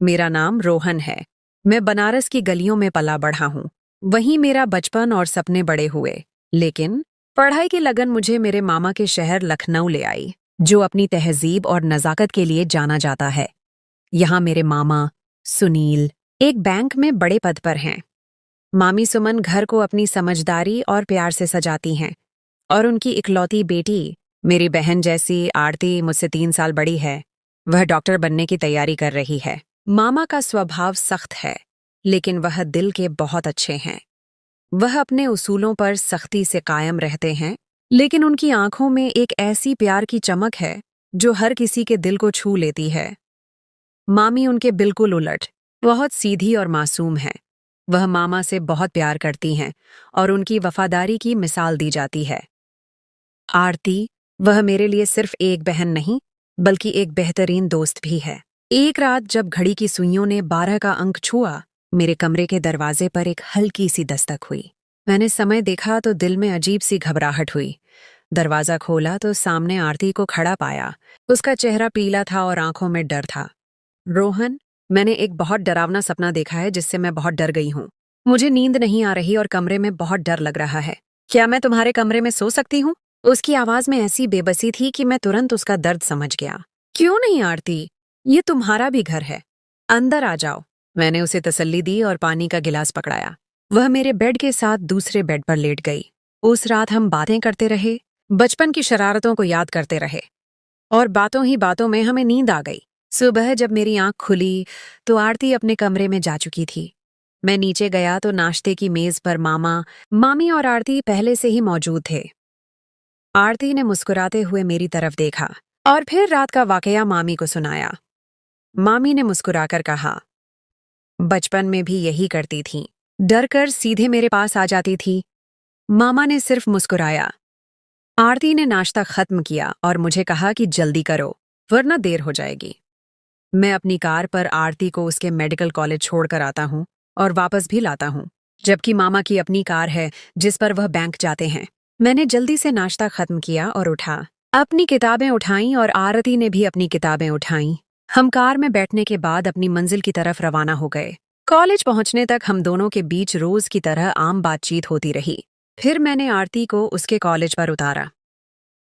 मेरा नाम रोहन है। मैं बनारस की गलियों में पला बढ़ा हूँ। वहीं मेरा बचपन और सपने बड़े हुए। लेकिन पढ़ाई की लगन मुझे मेरे मामा के शहर लखनऊ ले आई, जो अपनी तहजीब और नज़ाकत के लिए जाना जाता है। यहाँ मेरे मामा सुनील एक बैंक में बड़े पद पर हैं। मामी सुमन घर को अपनी समझदारी और प्यार से सजाती हैं, और उनकी इकलौती बेटी मेरी बहन जैसी आरती मुझसे 3 साल बड़ी है। वह डॉक्टर बनने की तैयारी कर रही है। मामा का स्वभाव सख्त है, लेकिन वह दिल के बहुत अच्छे हैं। वह अपने उसूलों पर सख्ती से कायम रहते हैं, लेकिन उनकी आंखों में एक ऐसी प्यार की चमक है जो हर किसी के दिल को छू लेती है। मामी उनके बिल्कुल उलट, बहुत सीधी और मासूम है। वह मामा से बहुत प्यार करती हैं और उनकी वफादारी की मिसाल दी जाती है। आरती, वह मेरे लिए सिर्फ एक बहन नहीं, बल्कि एक बेहतरीन दोस्त भी है। एक रात जब घड़ी की सुइयों ने 12 का अंक छुआ, मेरे कमरे के दरवाजे पर एक हल्की सी दस्तक हुई। मैंने समय देखा तो दिल में अजीब सी घबराहट हुई। दरवाजा खोला तो सामने आरती को खड़ा पाया। उसका चेहरा पीला था और आंखों में डर था। रोहन, मैंने एक बहुत डरावना सपना देखा है जिससे मैं बहुत डर गई हूँ। मुझे नींद नहीं आ रही और कमरे में बहुत डर लग रहा है। क्या मैं तुम्हारे कमरे में सो सकती हूँ? उसकी आवाज में ऐसी बेबसी थी कि मैं तुरंत उसका दर्द समझ गया। क्यों नहीं आरती, ये तुम्हारा भी घर है। अंदर आ जाओ। मैंने उसे तसल्ली दी और पानी का गिलास पकड़ाया। वह मेरे बेड के साथ दूसरे बेड पर लेट गई। उस रात हम बातें करते रहे, बचपन की शरारतों को याद करते रहे, और बातों ही बातों में हमें नींद आ गई। सुबह जब मेरी आंख खुली तो आरती अपने कमरे में जा चुकी थी। मैं नीचे गया तो नाश्ते की मेज पर मामा, मामी और आरती पहले से ही मौजूद थे। आरती ने मुस्कुराते हुए मेरी तरफ देखा और फिर रात का वाकया मामी को सुनाया। मामी ने मुस्कुराकर कहा, बचपन में भी यही करती थी, डर कर सीधे मेरे पास आ जाती थी। मामा ने सिर्फ मुस्कुराया। आरती ने नाश्ता खत्म किया और मुझे कहा कि जल्दी करो, वरना देर हो जाएगी। मैं अपनी कार पर आरती को उसके मेडिकल कॉलेज छोड़कर आता हूँ और वापस भी लाता हूँ, जबकि मामा की अपनी कार है जिस पर वह बैंक जाते हैं। मैंने जल्दी से नाश्ता खत्म किया और उठा, अपनी किताबें उठाईं और आरती ने भी अपनी किताबें उठाईं। हम कार में बैठने के बाद अपनी मंजिल की तरफ रवाना हो गए। कॉलेज पहुंचने तक हम दोनों के बीच रोज की तरह आम बातचीत होती रही। फिर मैंने आरती को उसके कॉलेज पर उतारा।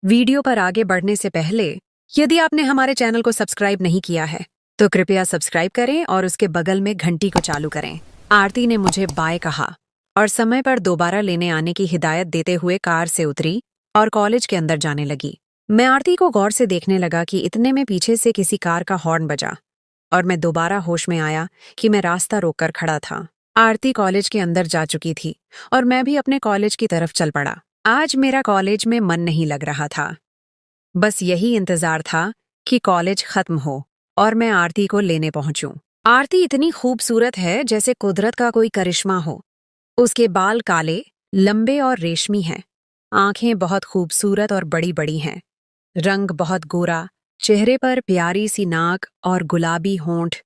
वीडियो पर आगे बढ़ने से पहले, यदि आपने हमारे चैनल को सब्सक्राइब नहीं किया है तो कृपया सब्सक्राइब करें और उसके बगल में घंटी को चालू करें। आरती ने मुझे बाय कहा और समय पर दोबारा लेने आने की हिदायत देते हुए कार से उतरी और कॉलेज के अंदर जाने लगी। मैं आरती को गौर से देखने लगा कि इतने में पीछे से किसी कार का हॉर्न बजा और मैं दोबारा होश में आया कि मैं रास्ता रोककर खड़ा था। आरती कॉलेज के अंदर जा चुकी थी और मैं भी अपने कॉलेज की तरफ चल पड़ा। आज मेरा कॉलेज में मन नहीं लग रहा था। बस यही इंतजार था कि कॉलेज खत्म हो और मैं आरती को लेने पहुंचूं। आरती इतनी खूबसूरत है जैसे कुदरत का कोई करिश्मा हो। उसके बाल काले, लंबे और रेशमी हैं। आंखें बहुत खूबसूरत और बड़ी बड़ी हैं। रंग बहुत गोरा, चेहरे पर प्यारी सी नाक और गुलाबी होंठ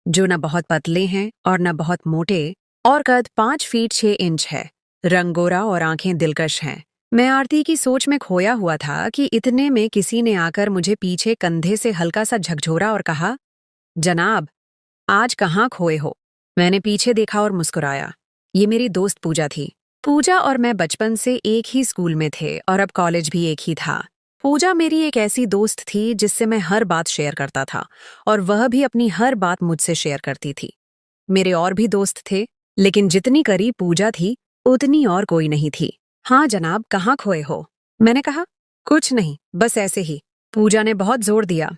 जो न बहुत पतले हैं और न बहुत मोटे, और कद 5 फीट 6 इंच है। रंग गोरा और आंखें दिलकश हैं। मैं आरती की सोच में खोया हुआ था कि इतने में किसी ने आकर मुझे पीछे कंधे से हल्का सा झकझोरा और कहा, जनाब, आज कहाँ खोए हो? मैंने पीछे देखा और मुस्कुराया। ये मेरी दोस्त पूजा थी। पूजा और मैं बचपन से एक ही स्कूल में थे और अब कॉलेज भी एक ही था। पूजा मेरी एक ऐसी दोस्त थी जिससे मैं हर बात शेयर करता था और वह भी अपनी हर बात मुझसे शेयर करती थी। मेरे और भी दोस्त थे, लेकिन जितनी करीब पूजा थी उतनी और कोई नहीं थी। हाँ जनाब, कहाँ खोए हो? मैंने कहा, कुछ नहीं, बस ऐसे ही। पूजा ने बहुत जोर दिया,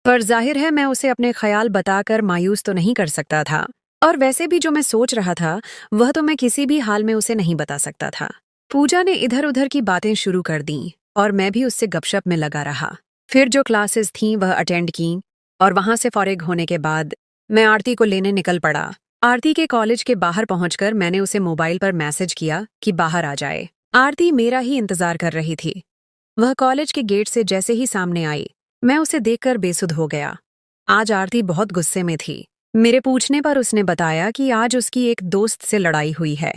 पर जाहिर है मैं उसे अपने ख्याल बताकर मायूस तो नहीं कर सकता था, और वैसे भी जो मैं सोच रहा था वह तो मैं किसी भी हाल में उसे नहीं बता सकता था। पूजा ने इधर उधर की बातें शुरू कर दी और मैं भी उससे गपशप में लगा रहा। फिर जो क्लासेस थीं वह अटेंड की और वहां से फॉरेग होने के बाद मैं आरती को लेने निकल पड़ा। आरती के कॉलेज के बाहर पहुंचकर मैंने उसे मोबाइल पर मैसेज किया कि बाहर आ जाए। आरती मेरा ही इंतजार कर रही थी। वह कॉलेज के गेट से जैसे ही सामने आई, मैं उसे देखकर बेसुध हो गया। आज आरती बहुत गुस्से में थी। मेरे पूछने पर उसने बताया कि आज उसकी एक दोस्त से लड़ाई हुई है।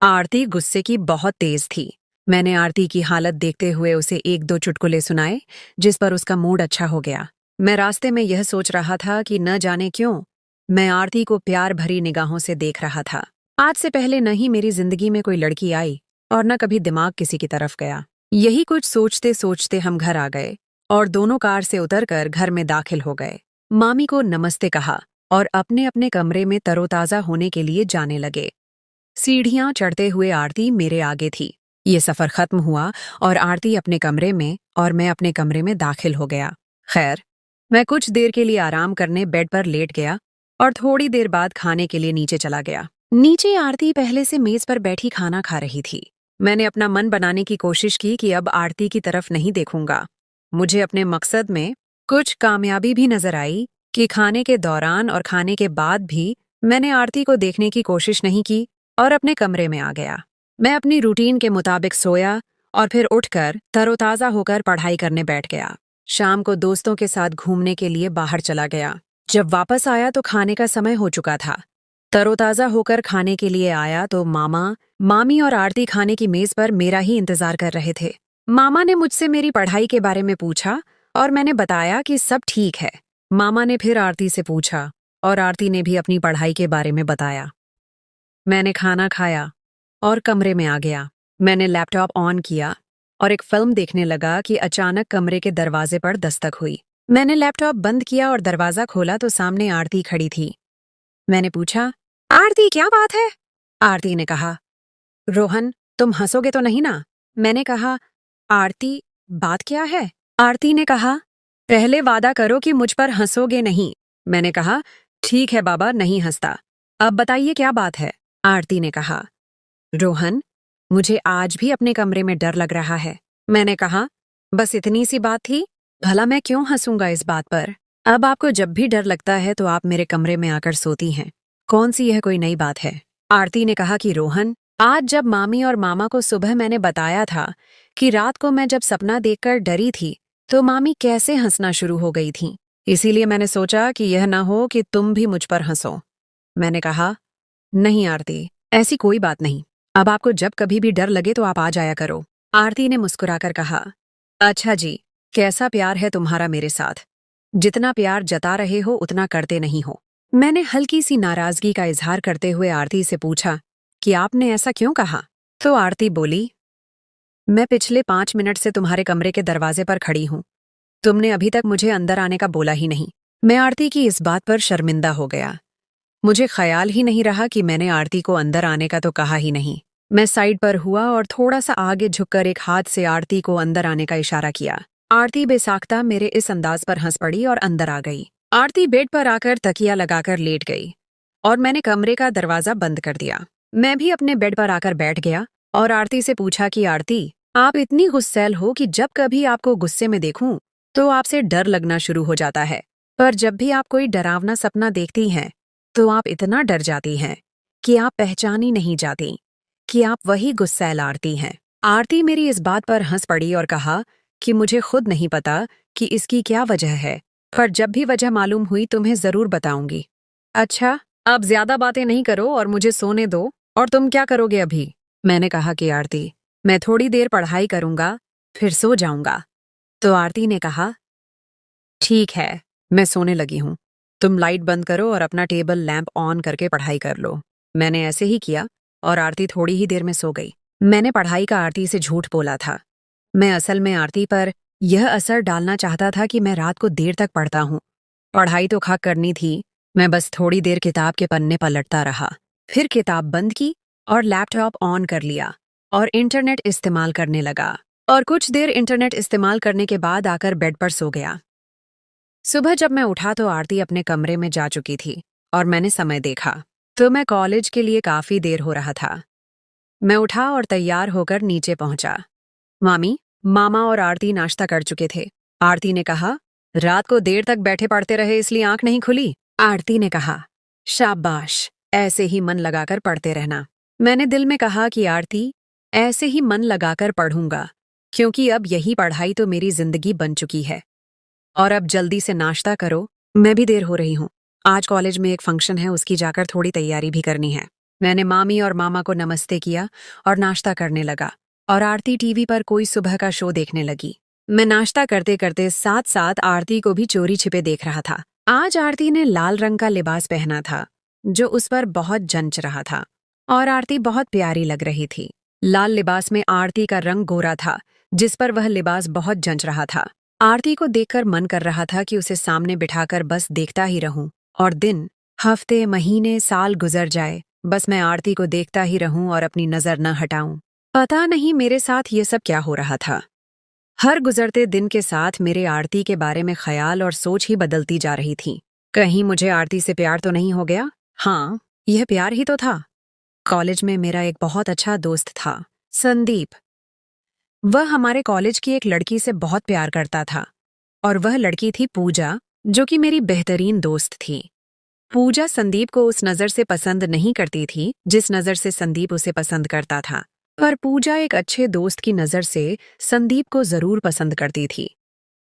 आरती गुस्से की बहुत तेज थी। मैंने आरती की हालत देखते हुए उसे 1-2 चुटकुले सुनाए, जिस पर उसका मूड अच्छा हो गया। मैं रास्ते में यह सोच रहा था कि न जाने क्यों मैं आरती को प्यार भरी निगाहों से देख रहा था। आज से पहले न ही मेरी जिंदगी में कोई लड़की आई और न कभी दिमाग किसी की तरफ गया। यही कुछ सोचते सोचते हम घर आ गए और दोनों कार से उतरकर घर में दाखिल हो गए। मामी को नमस्ते कहा और अपने अपने कमरे में तरोताजा होने के लिए जाने लगे। सीढ़ियां चढ़ते हुए आरती मेरे आगे थी। ये सफर खत्म हुआ और आरती अपने कमरे में और मैं अपने कमरे में दाखिल हो गया। खैर, मैं कुछ देर के लिए आराम करने बेड पर लेट गया और थोड़ी देर बाद खाने के लिए नीचे चला गया। नीचे आरती पहले से मेज पर बैठी खाना खा रही थी। मैंने अपना मन बनाने की कोशिश की कि अब आरती की तरफ नहीं देखूंगा। मुझे अपने मकसद में कुछ कामयाबी भी नजर आई कि खाने के दौरान और खाने के बाद भी मैंने आरती को देखने की कोशिश नहीं की और अपने कमरे में आ गया। मैं अपनी रूटीन के मुताबिक सोया और फिर उठकर तरोताजा होकर पढ़ाई करने बैठ गया। शाम को दोस्तों के साथ घूमने के लिए बाहर चला गया। जब वापस आया तो खाने का समय हो चुका था। तरोताजा होकर खाने के लिए आया तो मामा, मामी और आरती खाने की मेज पर मेरा ही इंतजार कर रहे थे। मामा ने मुझसे मेरी पढ़ाई के बारे में पूछा और मैंने बताया कि सब ठीक है। मामा ने फिर आरती से पूछा और आरती ने भी अपनी पढ़ाई के बारे में बताया। मैंने खाना खाया और कमरे में आ गया। मैंने लैपटॉप ऑन किया और एक फिल्म देखने लगा कि अचानक कमरे के दरवाजे पर दस्तक हुई। मैंने लैपटॉप बंद किया और दरवाजा खोला तो सामने आरती खड़ी थी। मैंने पूछा, आरती क्या बात है? आरती ने कहा, रोहन तुम हंसोगे तो नहीं ना? मैंने कहा, आरती बात क्या है? आरती ने कहा, पहले वादा करो कि मुझ पर हंसोगे नहीं। मैंने कहा, ठीक है बाबा, नहीं हंसता। अब बताइए क्या बात है? आरती ने कहा, रोहन मुझे आज भी अपने कमरे में डर लग रहा है। मैंने कहा, बस इतनी सी बात थी, भला मैं क्यों हंसूंगा इस बात पर? अब आपको जब भी डर लगता है तो आप मेरे कमरे में आकर सोती हैं। कौन सी यह कोई नई बात है? आरती ने कहा कि रोहन, आज जब मामी और मामा को सुबह मैंने बताया था कि रात को मैं जब सपना देखकर डरी थी तो मामी कैसे हंसना शुरू हो गई थी, इसीलिए मैंने सोचा कि यह ना हो कि तुम भी मुझ पर हंसो। मैंने कहा, नहीं आरती, ऐसी कोई बात नहीं। अब आपको जब कभी भी डर लगे तो आप आ जाया करो। आरती ने मुस्कुराकर कहा, अच्छा जी, कैसा प्यार है तुम्हारा मेरे साथ? जितना प्यार जता रहे हो उतना करते नहीं हो। मैंने हल्की सी नाराजगी का इजहार करते हुए आरती से पूछा कि आपने ऐसा क्यों कहा? तो आरती बोली, मैं पिछले 5 मिनट से तुम्हारे कमरे के दरवाजे पर खड़ी हूं। तुमने अभी तक मुझे अंदर आने का बोला ही नहीं। मैं आरती की इस बात पर शर्मिंदा हो गया। मुझे ख्याल ही नहीं रहा कि मैंने आरती को अंदर आने का तो कहा ही नहीं। मैं साइड पर हुआ और थोड़ा सा आगे झुककर एक हाथ से आरती को अंदर आने का इशारा किया। आरती बेसाख्ता मेरे इस अंदाज पर हंस पड़ी और अंदर आ गई। आरती बेड पर आकर तकिया लगाकर लेट गई और मैंने कमरे का दरवाजा बंद कर दिया। मैं भी अपने बेड पर आकर बैठ गया और आरती से पूछा कि आरती, आप इतनी गुस्सैल हो कि जब कभी आपको गुस्से में देखूं तो आपसे डर लगना शुरू हो जाता है, पर जब भी आप कोई डरावना सपना देखती हैं तो आप इतना डर जाती हैं कि आप पहचानी नहीं जाती कि आप वही गुस्सैल आरती हैं। आरती मेरी इस बात पर हंस पड़ी और कहा कि मुझे खुद नहीं पता कि इसकी क्या वजह है, पर जब भी वजह मालूम हुई तुम्हें जरूर बताऊंगी। अच्छा, अब ज्यादा बातें नहीं करो और मुझे सोने दो। और तुम क्या करोगे अभी? मैंने कहा कि आरती, मैं थोड़ी देर पढ़ाई करूंगा, फिर सो जाऊंगा। तो आरती ने कहा, ठीक है, मैं सोने लगी हूं। तुम लाइट बंद करो और अपना टेबल लैंप ऑन करके पढ़ाई कर लो। मैंने ऐसे ही किया और आरती थोड़ी ही देर में सो गई। मैंने पढ़ाई का आरती से झूठ बोला था। मैं असल में आरती पर यह असर डालना चाहता था कि मैं रात को देर तक पढ़ता हूँ। पढ़ाई तो खाक करनी थी, मैं बस थोड़ी देर किताब के पन्ने पलटता रहा, फिर किताब बंद की और लैपटॉप ऑन कर लिया और इंटरनेट इस्तेमाल करने लगा और कुछ देर इंटरनेट इस्तेमाल करने के बाद आकर बेड पर सो गया। सुबह जब मैं उठा तो आरती अपने कमरे में जा चुकी थी और मैंने समय देखा तो मैं कॉलेज के लिए काफी देर हो रहा था। मैं उठा और तैयार होकर नीचे पहुंचा। मामी, मामा और आरती नाश्ता कर चुके थे। आरती ने कहा, रात को देर तक बैठे पढ़ते रहे इसलिए आंख नहीं खुली? आरती ने कहा, शाबाश, ऐसे ही मन लगाकर पढ़ते रहना। मैंने दिल में कहा कि आरती, ऐसे ही मन लगाकर पढ़ूंगा, क्योंकि अब यही पढ़ाई तो मेरी जिंदगी बन चुकी है। और अब जल्दी से नाश्ता करो, मैं भी देर हो रही हूँ। आज कॉलेज में एक फंक्शन है, उसकी जाकर थोड़ी तैयारी भी करनी है। मैंने मामी और मामा को नमस्ते किया और नाश्ता करने लगा और आरती टीवी पर कोई सुबह का शो देखने लगी। मैं नाश्ता करते करते साथ साथ आरती को भी चोरी छिपे देख रहा था। आज आरती ने लाल रंग का लिबास पहना था, जो उस पर बहुत जंच रहा था, और आरती बहुत प्यारी लग रही थी। लाल लिबास में आरती का रंग गोरा था, जिस पर वह लिबास बहुत जंच रहा था। आरती को देखकर मन कर रहा था कि उसे सामने बिठाकर बस देखता ही रहूं, और दिन, हफ्ते, महीने, साल गुजर जाए, बस मैं आरती को देखता ही रहूं और अपनी नजर न हटाऊं। पता नहीं मेरे साथ ये सब क्या हो रहा था। हर गुजरते दिन के साथ मेरे आरती के बारे में ख्याल और सोच ही बदलती जा रही थी। कहीं मुझे आरती से प्यार तो नहीं हो गया? हाँ, यह प्यार ही तो था। कॉलेज में मेरा एक बहुत अच्छा दोस्त था, संदीप। वह हमारे कॉलेज की एक लड़की से बहुत प्यार करता था, और वह लड़की थी पूजा, जो कि मेरी बेहतरीन दोस्त थी। पूजा संदीप को उस नज़र से पसंद नहीं करती थी जिस नज़र से संदीप उसे पसंद करता था, पर पूजा एक अच्छे दोस्त की नज़र से संदीप को जरूर पसंद करती थी।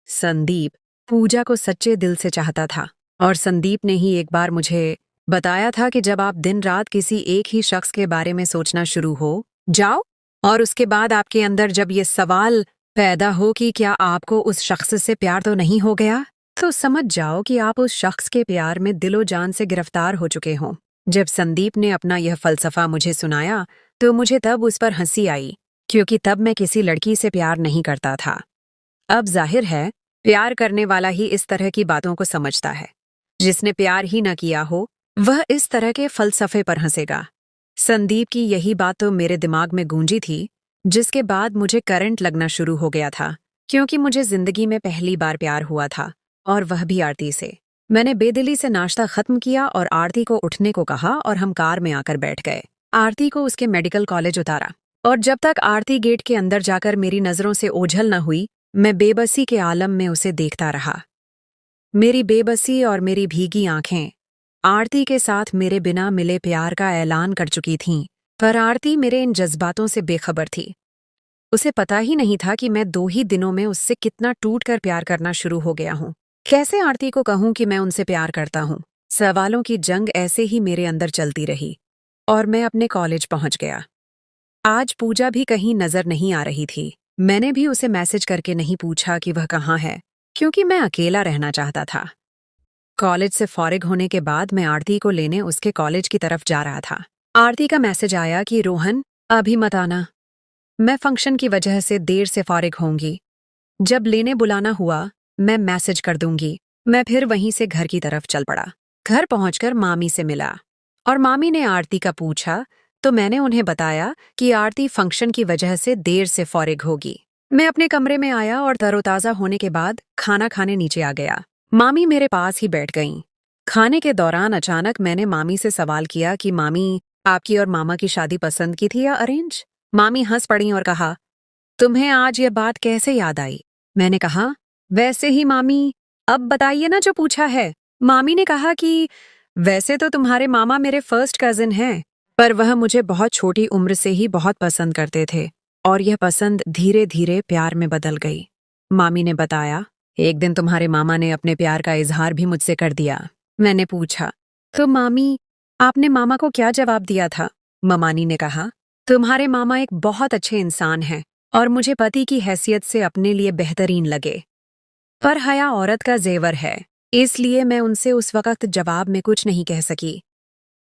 संदीप पूजा को सच्चे दिल से चाहता था, और संदीप ने ही एक बार मुझे बताया था कि जब आप दिन रात किसी एक ही शख्स के बारे में सोचना शुरू हो जाओ, और उसके बाद आपके अंदर जब ये सवाल पैदा हो कि क्या आपको उस शख्स से प्यार तो नहीं हो गया, तो समझ जाओ कि आप उस शख्स के प्यार में दिलो जान से गिरफ्तार हो चुके हों। जब संदीप ने अपना यह फलसफा मुझे सुनाया, तो मुझे तब उस पर हंसी आई, क्योंकि तब मैं किसी लड़की से प्यार नहीं करता था। अब जाहिर है, प्यार करने वाला ही इस तरह की बातों को समझता है। जिसने प्यार ही न किया हो, वह इस तरह के फलसफे पर हंसेगा। संदीप की यही बात तो मेरे दिमाग में गूंजी थी, जिसके बाद मुझे करंट लगना शुरू हो गया था, क्योंकि मुझे जिंदगी में पहली बार प्यार हुआ था, और वह भी आरती से। मैंने बेदिली से नाश्ता खत्म किया और आरती को उठने को कहा, और हम कार में आकर बैठ गए। आरती को उसके मेडिकल कॉलेज उतारा, और जब तक आरती गेट के अंदर जाकर मेरी नजरों से ओझल न हुई, मैं बेबसी के आलम में उसे देखता रहा। मेरी बेबसी और मेरी भीगी आंखें आरती के साथ मेरे बिना मिले प्यार का ऐलान कर चुकी थीं, पर आरती मेरे इन जज्बातों से बेखबर थी। उसे पता ही नहीं था कि मैं 2 ही दिनों में उससे कितना टूटकर प्यार करना शुरू हो गया हूँ। कैसे आरती को कहूँ कि मैं उनसे प्यार करता हूँ? सवालों की जंग ऐसे ही मेरे अंदर चलती रही, और मैं अपने कॉलेज पहुंच गया। आज पूजा भी कहीं नजर नहीं आ रही थी। मैंने भी उसे मैसेज करके नहीं पूछा कि वह कहाँ है, क्योंकि मैं अकेला रहना चाहता था। कॉलेज से फॉरिग होने के बाद मैं आरती को लेने उसके कॉलेज की तरफ जा रहा था। आरती का मैसेज आया कि रोहन, अभी मत आना, मैं फंक्शन की वजह से देर से फॉरिग होंगी। जब लेने बुलाना हुआ, मैं मैसेज कर दूंगी। मैं फिर वहीं से घर की तरफ चल पड़ा। घर पहुंचकर मामी से मिला, और मामी ने आरती का पूछा, तो मैंने उन्हें बताया कि आरती फंक्शन की वजह से देर से फॉरिग होगी। मैं अपने कमरे में आया और तरोताजा होने के बाद खाना खाने नीचे आ गया। मामी मेरे पास ही बैठ गईं। खाने के दौरान अचानक मैंने मामी से सवाल किया कि मामी, आपकी और मामा की शादी पसंद की थी या अरेंज? मामी हंस पड़ी और कहा, तुम्हें आज ये बात कैसे याद आई? मैंने कहा, वैसे ही मामी, अब बताइए ना जो पूछा है। मामी ने कहा कि वैसे तो तुम्हारे मामा मेरे फर्स्ट कजिन हैं, पर वह मुझे बहुत छोटी उम्र से ही बहुत पसंद करते थे, और यह पसंद धीरे धीरे प्यार में बदल गई। मामी ने बताया, एक दिन तुम्हारे मामा ने अपने प्यार का इजहार भी मुझसे कर दिया। मैंने पूछा, तो मामी, आपने मामा को क्या जवाब दिया था? ममानी ने कहा, तुम्हारे मामा एक बहुत अच्छे इंसान हैं, और मुझे पति की हैसियत से अपने लिए बेहतरीन लगे, पर हया औरत का जेवर है, इसलिए मैं उनसे उस वक्त जवाब में कुछ नहीं कह सकी।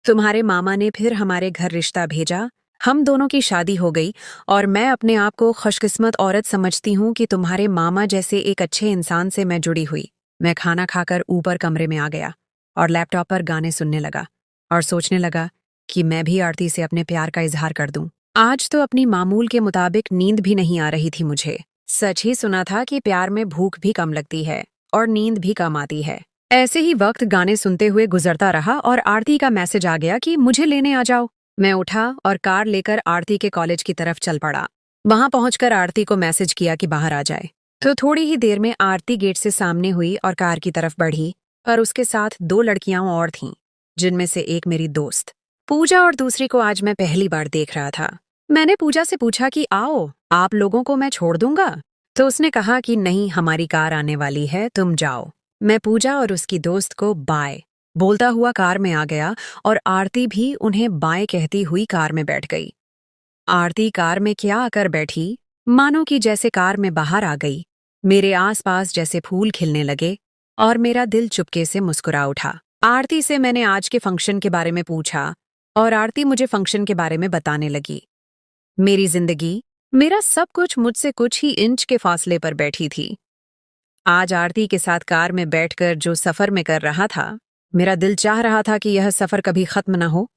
तुम्हारे मामा ने फिर हमारे घर रिश्ता भेजा, हम दोनों की शादी हो गई, और मैं अपने आप को खुशकिस्मत औरत समझती हूँ कि तुम्हारे मामा जैसे एक अच्छे इंसान से मैं जुड़ी हुई। मैं खाना खाकर ऊपर कमरे में आ गया और लैपटॉप पर गाने सुनने लगा, और सोचने लगा कि मैं भी आरती से अपने प्यार का इजहार कर दूं। आज तो अपनी मामूल के मुताबिक नींद भी नहीं आ रही थी मुझे। सच ही सुना था कि प्यार में भूख भी कम लगती है और नींद भी कम आती है। ऐसे ही वक्त गाने सुनते हुए गुजरता रहा, और आरती का मैसेज आ गया कि मुझे लेने आ जाओ। मैं उठा और कार लेकर आरती के कॉलेज की तरफ चल पड़ा। वहां पहुंचकर आरती को मैसेज किया कि बाहर आ जाए, तो थोड़ी ही देर में आरती गेट से सामने हुई और कार की तरफ बढ़ी, पर उसके साथ 2 लड़कियां और थीं, जिनमें से एक मेरी दोस्त पूजा और दूसरी को आज मैं पहली बार देख रहा था। मैंने पूजा से पूछा कि आओ, आप लोगों को मैं छोड़ दूंगा, तो उसने कहा कि नहीं, हमारी कार आने वाली है, तुम जाओ। मैं पूजा और उसकी दोस्त को बाय बोलता हुआ कार में आ गया, और आरती भी उन्हें बाय कहती हुई कार में बैठ गई। आरती कार में क्या आकर बैठी, मानो कि जैसे कार में बाहर आ गई। मेरे आसपास जैसे फूल खिलने लगे, और मेरा दिल चुपके से मुस्कुरा उठा। आरती से मैंने आज के फंक्शन के बारे में पूछा और आरती मुझे फंक्शन के बारे में बताने लगी। मेरी जिंदगी, मेरा सब कुछ मुझसे कुछ ही इंच के फासले पर बैठी थी। आज आरती के साथ कार में बैठकर जो सफर में कर रहा था, मेरा दिल चाह रहा था कि यह सफर कभी खत्म न हो,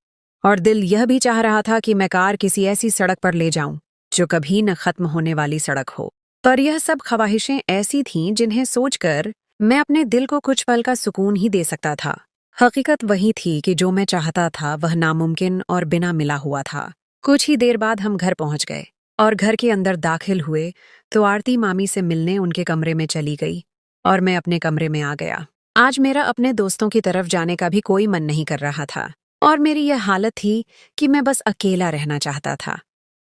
और दिल यह भी चाह रहा था कि मैं कार किसी ऐसी सड़क पर ले जाऊं जो कभी न खत्म होने वाली सड़क हो। पर यह सब ख्वाहिशें ऐसी थीं जिन्हें सोचकर मैं अपने दिल को कुछ पल का सुकून ही दे सकता था। हकीकत वही थी कि जो मैं चाहता था वह नामुमकिन और बिना मिला हुआ था। कुछ ही देर बाद हम घर पहुंच गए और घर के अंदर दाखिल हुए तो आरती मामी से मिलने उनके कमरे में चली गई और मैं अपने कमरे में आ गया। आज मेरा अपने दोस्तों की तरफ जाने का भी कोई मन नहीं कर रहा था और मेरी यह हालत थी कि मैं बस अकेला रहना चाहता था।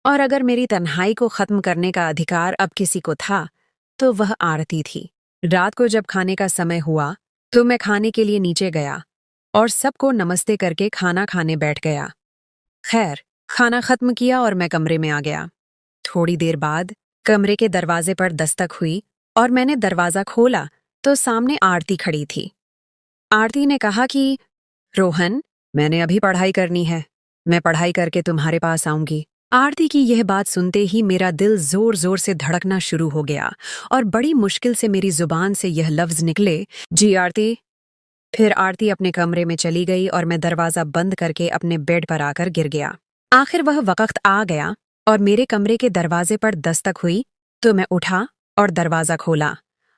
और अगर मेरी तन्हाई को खत्म करने का अधिकार अब किसी को था तो वह आरती थी। रात को जब खाने का समय हुआ तो मैं खाने के लिए नीचे गया और सबको नमस्ते करके खाना खाने बैठ गया। खैर, खाना खत्म किया और मैं कमरे में आ गया। थोड़ी देर बाद कमरे के दरवाजे पर दस्तक हुई और मैंने दरवाजा खोला तो सामने आरती खड़ी थी। आरती ने कहा कि रोहन, मैंने अभी पढ़ाई करनी है, मैं पढ़ाई करके तुम्हारे पास आऊंगी। आरती की यह बात सुनते ही मेरा दिल जोर जोर से धड़कना शुरू हो गया और बड़ी मुश्किल से मेरी जुबान से यह लफ्ज निकले, जी आरती। फिर आरती अपने कमरे में चली गई और मैं दरवाजा बंद करके अपने बेड पर आकर गिर गया। आखिर वह वक्त आ गया और मेरे कमरे के दरवाजे पर दस्तक हुई तो मैं उठा और दरवाजा खोला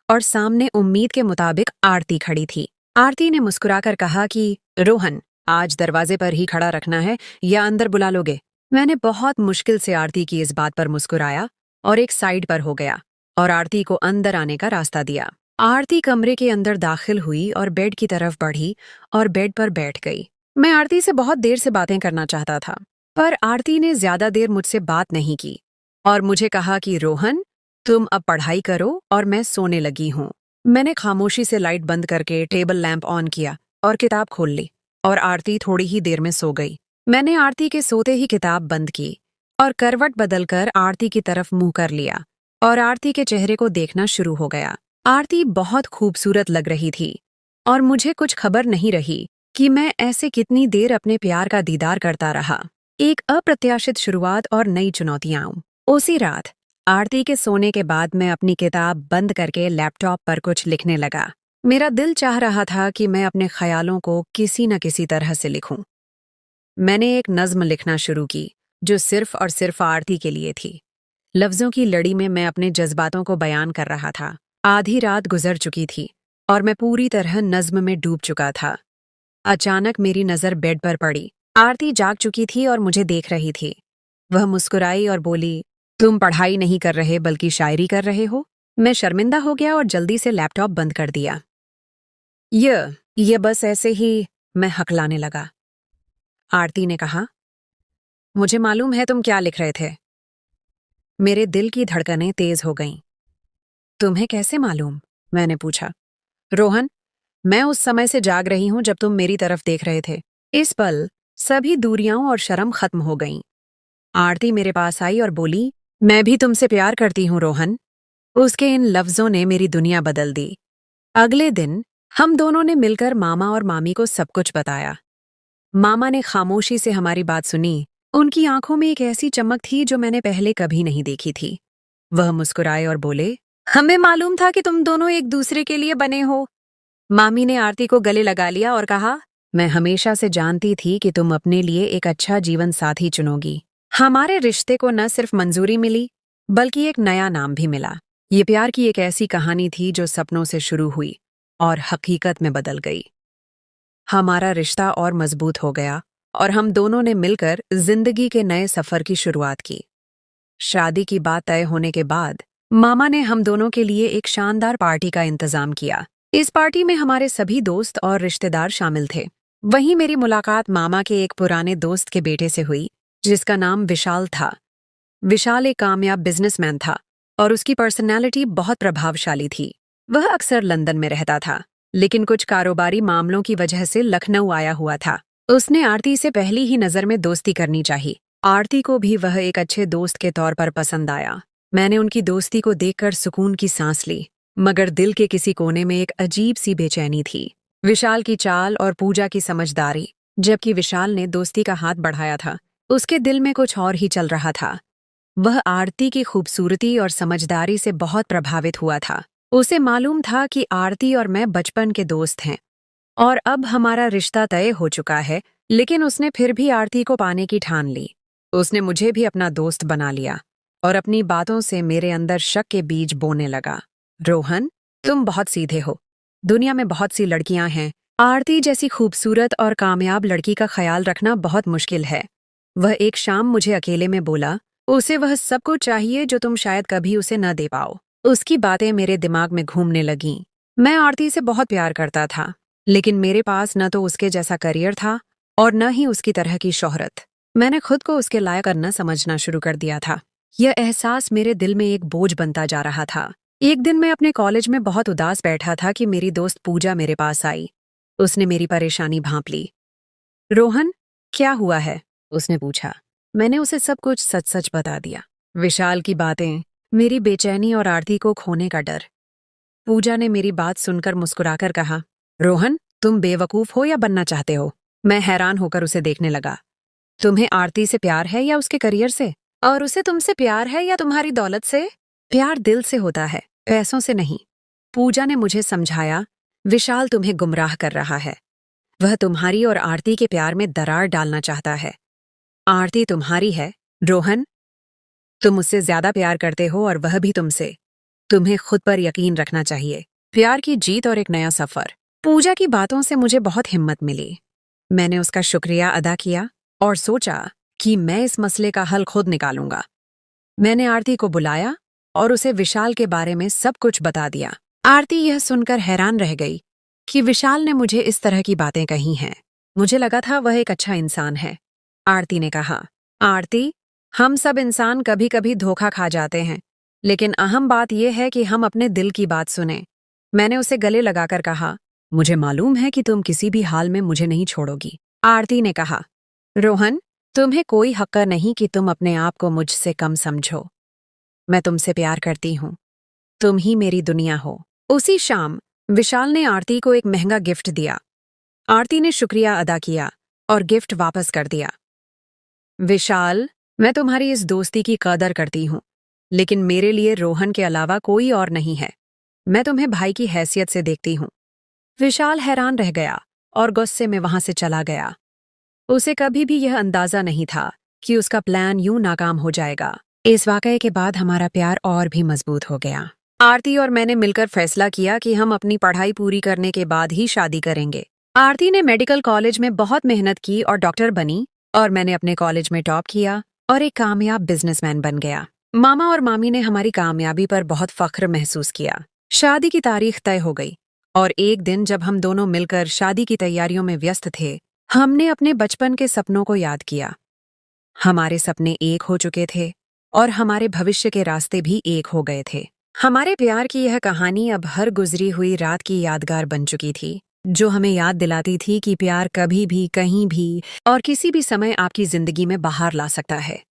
और सामने उम्मीद के मुताबिक आरती खड़ी थी। आरती ने मुस्कुराकर कहा कि रोहन, आज दरवाजे पर ही खड़ा रखना है या अंदर बुला लोगे? मैंने बहुत मुश्किल से आरती की इस बात पर मुस्कुराया और एक साइड पर हो गया और आरती को अंदर आने का रास्ता दिया। आरती कमरे के अंदर दाखिल हुई और बेड की तरफ बढ़ी और बेड पर बैठ गई। मैं आरती से बहुत देर से बातें करना चाहता था, पर आरती ने ज्यादा देर मुझसे बात नहीं की और मुझे कहा कि रोहन, तुम अब पढ़ाई करो और मैं सोने लगी हूँ। मैंने खामोशी से लाइट बंद करके टेबल लैंप ऑन किया और किताब खोल ली और आरती थोड़ी ही देर में सो गई। मैंने आरती के सोते ही किताब बंद की और करवट बदलकर आरती की तरफ मुंह कर लिया और आरती के चेहरे को देखना शुरू हो गया। आरती बहुत खूबसूरत लग रही थी और मुझे कुछ खबर नहीं रही कि मैं ऐसे कितनी देर अपने प्यार का दीदार करता रहा। एक अप्रत्याशित शुरुआत और नई चुनौतियां। उसी रात आरती के सोने के बाद मैं अपनी किताब बंद करके लैपटॉप पर कुछ लिखने लगा। मेरा दिल चाह रहा था कि मैं अपने ख्यालों को किसी न किसी तरह से लिखूं। मैंने एक नज्म लिखना शुरू की जो सिर्फ और सिर्फ आरती के लिए थी। लफ्जों की लड़ी में मैं अपने जज्बातों को बयान कर रहा था। आधी रात गुजर चुकी थी और मैं पूरी तरह नज्म में डूब चुका था। अचानक मेरी नजर बेड पर पड़ी। आरती जाग चुकी थी और मुझे देख रही थी। वह मुस्कुराई और बोली, तुम पढ़ाई नहीं कर रहे बल्कि शायरी कर रहे हो? मैं शर्मिंदा हो गया और जल्दी से लैपटॉप बंद कर दिया। ये बस ऐसे ही, मैं हकलाने लगा। आरती ने कहा, मुझे मालूम है तुम क्या लिख रहे थे। मेरे दिल की धड़कनें तेज हो गईं। तुम्हें कैसे मालूम? मैंने पूछा। रोहन, मैं उस समय से जाग रही हूं जब तुम मेरी तरफ देख रहे थे। इस पल सभी दूरियां और शर्म खत्म हो गईं। आरती मेरे पास आई और बोली, मैं भी तुमसे प्यार करती हूं रोहन। उसके इन लफ्जों ने मेरी दुनिया बदल दी। अगले दिन हम दोनों ने मिलकर मामा और मामी को सब कुछ बताया। मामा ने खामोशी से हमारी बात सुनी। उनकी आंखों में एक ऐसी चमक थी जो मैंने पहले कभी नहीं देखी थी। वह मुस्कुराए और बोले, हमें मालूम था कि तुम दोनों एक दूसरे के लिए बने हो। मामी ने आरती को गले लगा लिया और कहा, मैं हमेशा से जानती थी कि तुम अपने लिए एक अच्छा जीवन साथी चुनोगी। हमारे रिश्ते को न सिर्फ मंजूरी मिली बल्कि एक नया नाम भी मिला। ये प्यार की एक ऐसी कहानी थी जो सपनों से शुरू हुई और हकीकत में बदल गई। हमारा रिश्ता और मजबूत हो गया और हम दोनों ने मिलकर जिंदगी के नए सफर की शुरुआत की। शादी की बात तय होने के बाद मामा ने हम दोनों के लिए एक शानदार पार्टी का इंतजाम किया। इस पार्टी में हमारे सभी दोस्त और रिश्तेदार शामिल थे। वहीं मेरी मुलाकात मामा के एक पुराने दोस्त के बेटे से हुई जिसका नाम विशाल था। विशाल एक कामयाब बिजनेसमैन था और उसकी पर्सनैलिटी बहुत प्रभावशाली थी। वह अक्सर लंदन में रहता था लेकिन कुछ कारोबारी मामलों की वजह से लखनऊ आया हुआ था। उसने आरती से पहली ही नजर में दोस्ती करनी चाहिए। आरती को भी वह एक अच्छे दोस्त के तौर पर पसंद आया। मैंने उनकी दोस्ती को देखकर सुकून की सांस ली मगर दिल के किसी कोने में एक अजीब सी बेचैनी थी। विशाल की चाल और पूजा की समझदारी, जबकि विशाल ने दोस्ती का हाथ बढ़ाया था, उसके दिल में कुछ और ही चल रहा था। वह आरती की खूबसूरती और समझदारी से बहुत प्रभावित हुआ था। उसे मालूम था कि आरती और मैं बचपन के दोस्त हैं और अब हमारा रिश्ता तय हो चुका है, लेकिन उसने फिर भी आरती को पाने की ठान ली। उसने मुझे भी अपना दोस्त बना लिया और अपनी बातों से मेरे अंदर शक के बीज बोने लगा। रोहन, तुम बहुत सीधे हो। दुनिया में बहुत सी लड़कियां हैं, आरती जैसी खूबसूरत और कामयाब लड़की का ख्याल रखना बहुत मुश्किल है। वह एक शाम मुझे अकेले में बोला, उसे वह सब कुछ चाहिए जो तुम शायद कभी उसे न दे पाओ। उसकी बातें मेरे दिमाग में घूमने लगीं। मैं आरती से बहुत प्यार करता था, लेकिन मेरे पास न तो उसके जैसा करियर था और न ही उसकी तरह की शोहरत। मैंने खुद को उसके लायक न समझना शुरू कर दिया था। यह एहसास मेरे दिल में एक बोझ बनता जा रहा था। एक दिन मैं अपने कॉलेज में बहुत उदास बैठा था कि मेरी दोस्त पूजा मेरे पास आई। उसने मेरी परेशानी भांप ली। रोहन, क्या हुआ है? उसने पूछा। मैंने उसे सब कुछ सच सच बता दिया। विशाल की बातें, मेरी बेचैनी और आरती को खोने का डर। पूजा ने मेरी बात सुनकर मुस्कुराकर कहा, रोहन, तुम बेवकूफ हो या बनना चाहते हो? मैं हैरान होकर उसे देखने लगा। तुम्हें आरती से प्यार है या उसके करियर से? और उसे तुमसे प्यार है या तुम्हारी दौलत से? प्यार दिल से होता है, पैसों से नहीं। पूजा ने मुझे समझाया, विशाल तुम्हें गुमराह कर रहा है। वह तुम्हारी और आरती के प्यार में दरार डालना चाहता है। आरती तुम्हारी है, रोहन। तुम उससे ज्यादा प्यार करते हो और वह भी तुमसे। तुम्हें खुद पर यकीन रखना चाहिए। प्यार की जीत और एक नया सफर। पूजा की बातों से मुझे बहुत हिम्मत मिली। मैंने उसका शुक्रिया अदा किया और सोचा कि मैं इस मसले का हल खुद निकालूंगा। मैंने आरती को बुलाया और उसे विशाल के बारे में सब कुछ बता दिया। आरती यह सुनकर हैरान रह गई कि विशाल ने मुझे इस तरह की बातें कही हैं। मुझे लगा था वह एक अच्छा इंसान है। आरती ने कहा, आरती, हम सब इंसान कभी कभी धोखा खा जाते हैं, लेकिन अहम बात यह है कि हम अपने दिल की बात सुने। मैंने उसे गले लगाकर कहा, मुझे मालूम है कि तुम किसी भी हाल में मुझे नहीं छोड़ोगी। आरती ने कहा, रोहन, तुम्हें कोई हक नहीं कि तुम अपने आप को मुझसे कम समझो। मैं तुमसे प्यार करती हूँ। तुम ही मेरी दुनिया हो। उसी शाम विशाल ने आरती को एक महंगा गिफ्ट दिया। आरती ने शुक्रिया अदा किया और गिफ्ट वापस कर दिया। विशाल, मैं तुम्हारी इस दोस्ती की कदर करती हूँ, लेकिन मेरे लिए रोहन के अलावा कोई और नहीं है। मैं तुम्हें भाई की हैसियत से देखती हूँ। विशाल हैरान रह गया और गुस्से में वहां से चला गया। उसे कभी भी यह अंदाजा नहीं था कि उसका प्लान यूं नाकाम हो जाएगा। इस वाकये के बाद हमारा प्यार और भी मजबूत हो गया। आरती और मैंने मिलकर फैसला किया कि हम अपनी पढ़ाई पूरी करने के बाद ही शादी करेंगे। आरती ने मेडिकल कॉलेज में बहुत मेहनत की और डॉक्टर बनी, और मैंने अपने कॉलेज में टॉप किया और एक कामयाब बिजनेसमैन बन गया। मामा और मामी ने हमारी कामयाबी पर बहुत फख्र महसूस किया। शादी की तारीख तय हो गई और एक दिन जब हम दोनों मिलकर शादी की तैयारियों में व्यस्त थे, हमने अपने बचपन के सपनों को याद किया। हमारे सपने एक हो चुके थे और हमारे भविष्य के रास्ते भी एक हो गए थे। हमारे प्यार की यह कहानी अब हर गुजरी हुई रात की यादगार बन चुकी थी, जो हमें याद दिलाती थी कि प्यार कभी भी, कहीं भी और किसी भी समय आपकी जिंदगी में बाहर ला सकता है।